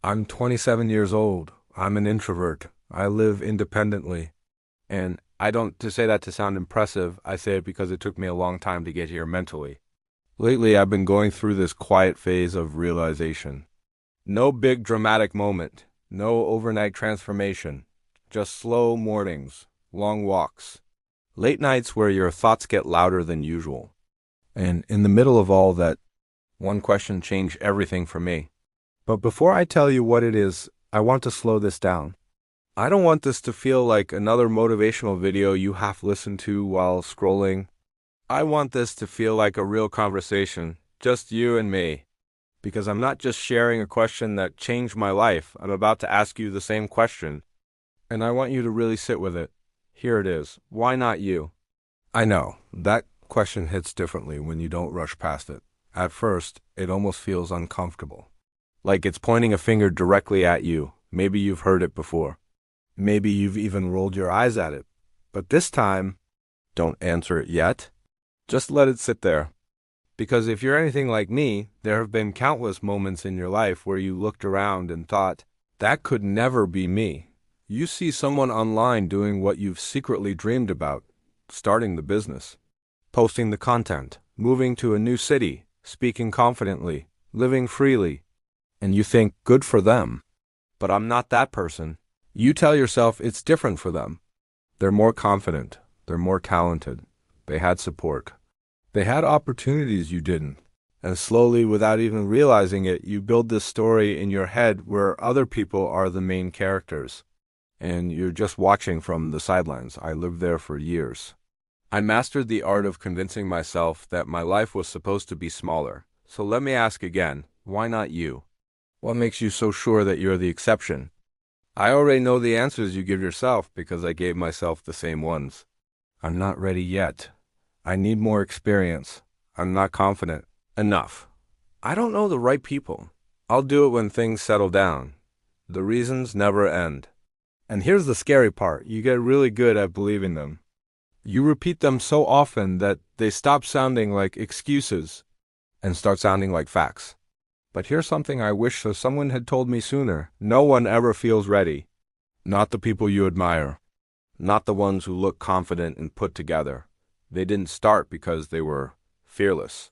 I'm 27 years old. I'm an introvert. I live independently. And I don't to say that to sound impressive. I say it because it took me a long time to get here mentally. Lately, I've been going through this quiet phase of realization. No big dramatic moment, no overnight transformation, just slow mornings, long walks, late nights where your thoughts get louder than usual. And in the middle of all that, one question changed everything for me. But before I tell you what it is, I want to slow this down. I don't want this to feel like another motivational video you half listen to while scrolling. I want this to feel like a real conversation, just you and me. Because I'm not just sharing a question that changed my life, I'm about to ask you the same question. And I want you to really sit with it. Here it is. Why not you? I know, that question hits differently when you don't rush past it. At first, it almost feels uncomfortable. Like it's pointing a finger directly at you. Maybe you've heard it before. Maybe you've even rolled your eyes at it. But this time, don't answer it yet. Just let it sit there. Because if you're anything like me, there have been countless moments in your life where you looked around and thought, that could never be me. You see someone online doing what you've secretly dreamed about, starting the business, posting the content, moving to a new city, speaking confidently, living freely, and you think, good for them. But I'm not that person. You tell yourself it's different for them. They're more confident. They're more talented. They had support. They had opportunities you didn't. And slowly, without even realizing it, you build this story in your head where other people are the main characters. And you're just watching from the sidelines. I lived there for years. I mastered the art of convincing myself that my life was supposed to be smaller. So let me ask again, why not you? What makes you so sure that you're the exception? I already know the answers you give yourself because I gave myself the same ones. I'm not ready yet. I need more experience. I'm not confident enough. I don't know the right people. I'll do it when things settle down. The reasons never end. And here's the scary part. You get really good at believing them. You repeat them so often that they stop sounding like excuses and start sounding like facts. But here's something I wish someone had told me sooner. No one ever feels ready. Not the people you admire. Not the ones who look confident and put together. They didn't start because they were fearless.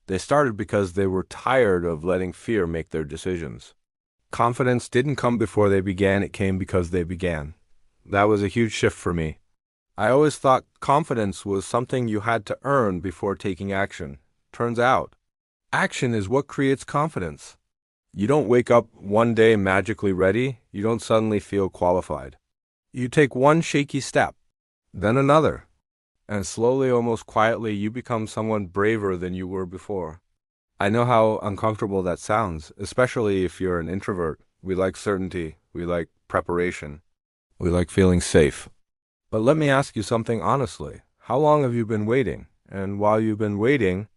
They started because they were tired of letting fear make their decisions. Confidence didn't come before they began, it came because they began. That was a huge shift for me. I always thought confidence was something you had to earn before taking action. Turns out, action is what creates confidence. You don't wake up one day magically ready. You don't suddenly feel qualified. You take one shaky step, then another. And slowly, almost quietly, you become someone braver than you were before. I know how uncomfortable that sounds, especially if you're an introvert. We like certainty. We like preparation. We like feeling safe. But let me ask you something honestly. How long have you been waiting? And while you've been waiting,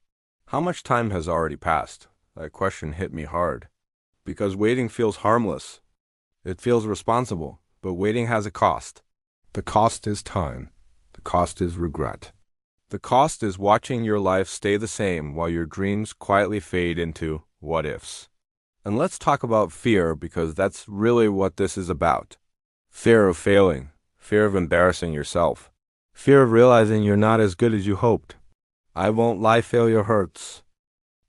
how much time has already passed? That question hit me hard. Because waiting feels harmless. It feels responsible. But waiting has a cost. The cost is time. The cost is regret. The cost is watching your life stay the same while your dreams quietly fade into what-ifs. And let's talk about fear because that's really what this is about. Fear of failing. Fear of embarrassing yourself. Fear of realizing you're not as good as you hoped. I won't lie, failure hurts.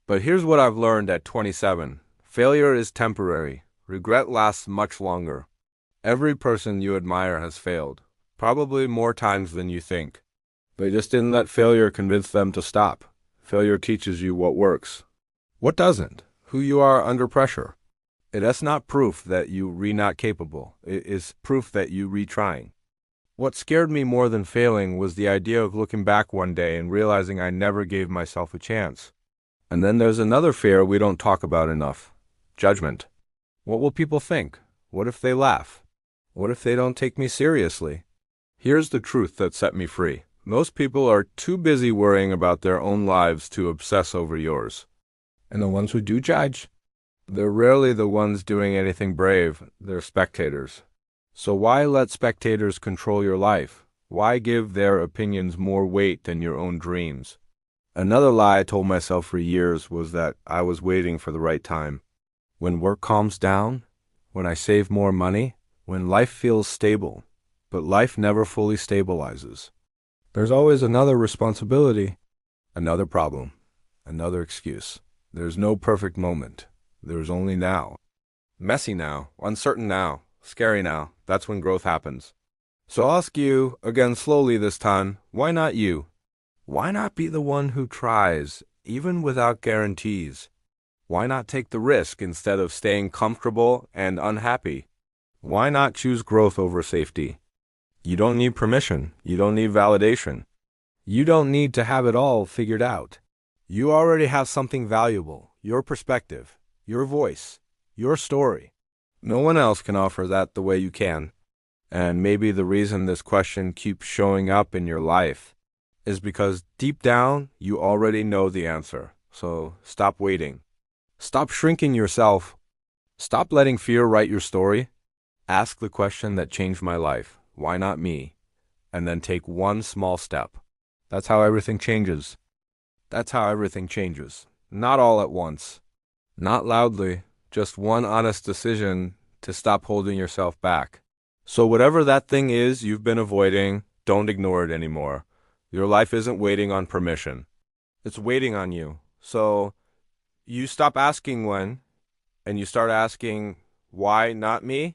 But here's what I've learned at 27. Failure is temporary. Regret lasts much longer. Every person you admire has failed. Probably more times than you think. They just didn't let failure convince them to stop. Failure teaches you what works. What doesn't? Who you are under pressure. It is not proof that you not capable. It is proof that you retrying. What scared me more than failing was the idea of looking back one day and realizing I never gave myself a chance. And then there's another fear we don't talk about enough. Judgment. What will people think? What if they laugh? What if they don't take me seriously? Here's the truth that set me free. Most people are too busy worrying about their own lives to obsess over yours. And the ones who do judge, they're rarely the ones doing anything brave. They're spectators. So why let spectators control your life? Why give their opinions more weight than your own dreams? Another lie I told myself for years was that I was waiting for the right time. When work calms down, when I save more money, when life feels stable. But life never fully stabilizes. There's always another responsibility, another problem, another excuse. There's no perfect moment. There's only now. Messy now, uncertain now, scary now. That's when growth happens. So I'll ask you, again slowly this time, why not you? Why not be the one who tries, even without guarantees? Why not take the risk instead of staying comfortable and unhappy? Why not choose growth over safety? You don't need permission. You don't need validation. You don't need to have it all figured out. You already have something valuable, your perspective, your voice, your story. No one else can offer that the way you can. And maybe the reason this question keeps showing up in your life is because deep down, you already know the answer. So stop waiting. Stop shrinking yourself. Stop letting fear write your story. Ask the question that changed my life. Why not me? And then take one small step. That's how everything changes. That's how everything changes. Not all at once. Not loudly. Just one honest decision to stop holding yourself back. So whatever that thing is you've been avoiding, don't ignore it anymore. Your life isn't waiting on permission. It's waiting on you. So you stop asking when, and you start asking, why not me?